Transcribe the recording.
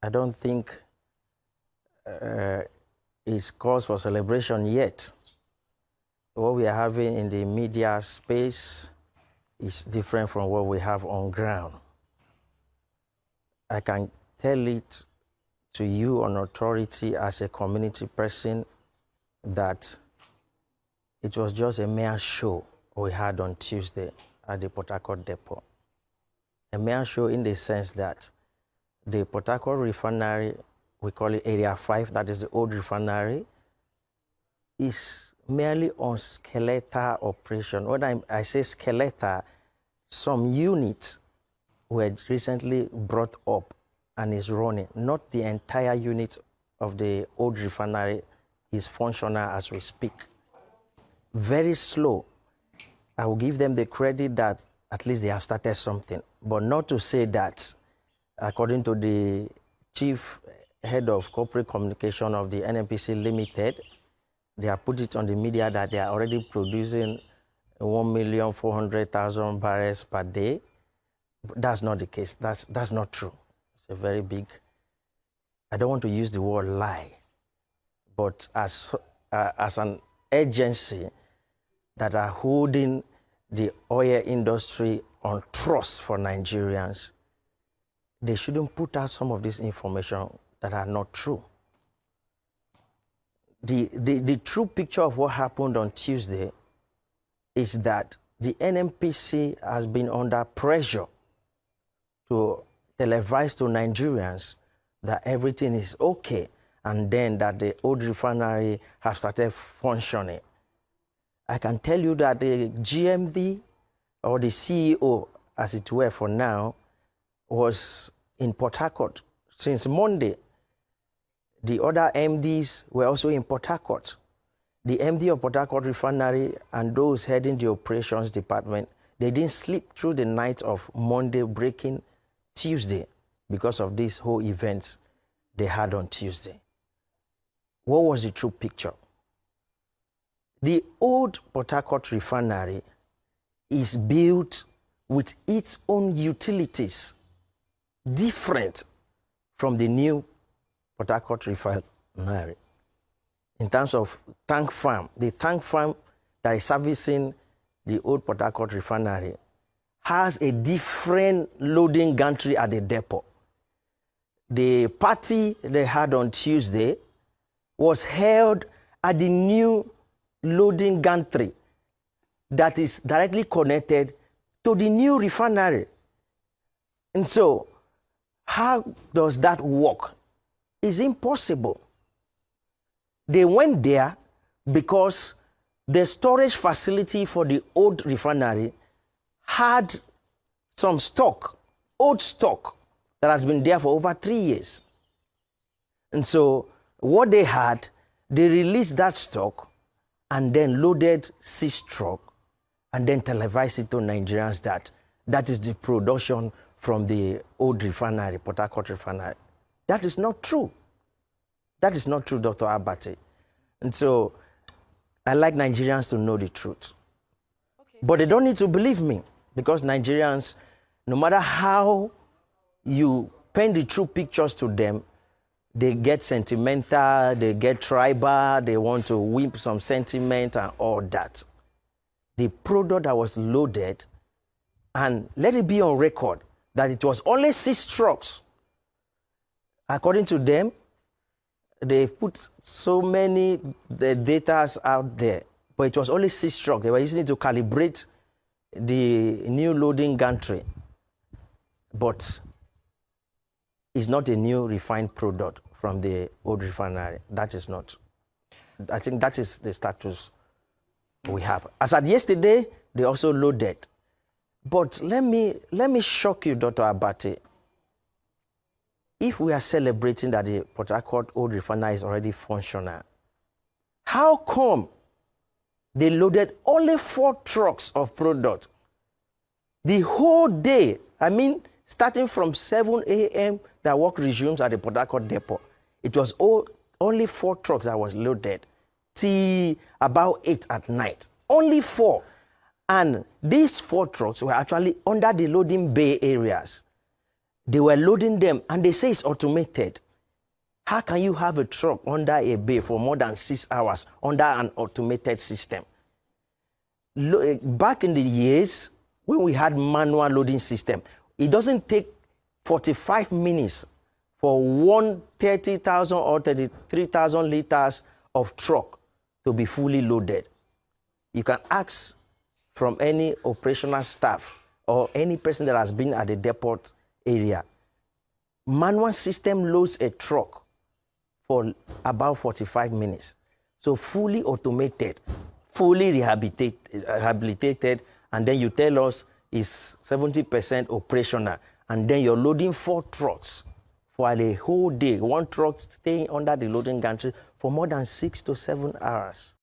I don't think is cause for celebration yet. What we are having in the media space is different from what we have on ground. I can tell it to you on authority as a community person that it was just a mere show we had on Tuesday at the Port Harcourt depot. A mere show in the sense that the Port Harcourt refinery, we call it Area 5, that is the old refinery, is merely on skeletal operation. When I say skeletal, some units were recently brought up and is running. Not the entire unit of the old refinery is functional as we speak. Very slow. I will give them the credit that at least they have started something, but not to say that, according to the chief head of corporate communication of the NNPCL Limited, they have put it on the media that they are already producing 1,400,000 barrels per day. But that's not the case. That's not true. It's a very big, I don't want to use the word lie, but as an agency that are holding the oil industry on trust for Nigerians, they shouldn't put out some of this information that are not true. The true picture of what happened on Tuesday is that the NNPC has been under pressure to televise to Nigerians that everything is okay, and then that the old refinery has started functioning. I can tell you that the GMD, or the CEO, as it were for now, was in Port Harcourt since Monday. The other MDs were also in Port Harcourt. The MD of Port Harcourt Refinery and those heading the operations department, they didn't sleep through the night of Monday breaking Tuesday because of this whole event they had on Tuesday. What was the true picture? The old Port Harcourt Refinery is built with its own utilities, different from the new Port Harcourt Refinery. In terms of tank farm, the tank farm that is servicing the old Port Harcourt Refinery has a different loading gantry at the depot. The party they had on Tuesday was held at the new loading gantry that is directly connected to the new refinery. And so, how does that work? It's impossible. They went there because the storage facility for the old refinery had some stock, old stock, that has been there for over 3 years. And so what they had, they released that stock and then loaded 6 trucks and then televised it to Nigerians that is the production from the old refinery, Port Harcourt Refinery. That is not true. That is not true, Dr. Abate. And so I like Nigerians to know the truth. Okay. But they don't need to believe me, because Nigerians, no matter how you paint the true pictures to them, they get sentimental, they get tribal, they want to whip some sentiment and all that. The product that was loaded, and let it be on record that it was only 6 trucks. According to them, they put so many data out there, but it was only 6 trucks. They were using it to calibrate the new loading gantry. But it's not a new refined product from the old refinery. That is not. I think that is the status we have. As at yesterday, they also loaded. But let me shock you, Dr. Abate. If we are celebrating that the Port Harcourt old refinery is already functional, how come they loaded only 4 trucks of product the whole day? I mean, starting from 7 a.m., that work resumes at the Port Harcourt depot. It was only 4 trucks that was loaded till about 8 at night. Only 4. And these 4 trucks were actually under the loading bay areas. They were loading them, and they say it's automated. How can you have a truck under a bay for more than 6 hours under an automated system? Back in the years, when we had manual loading system, it doesn't take 45 minutes for one 30,000 or 33,000 liters of truck to be fully loaded. You can ask from any operational staff or any person that has been at the depot area. Manual system loads a truck for about 45 minutes. So fully automated, fully rehabilitated, and then you tell us it's 70% operational, and then you're loading 4 trucks for a whole day, one truck staying under the loading gantry for more than 6 to 7 hours.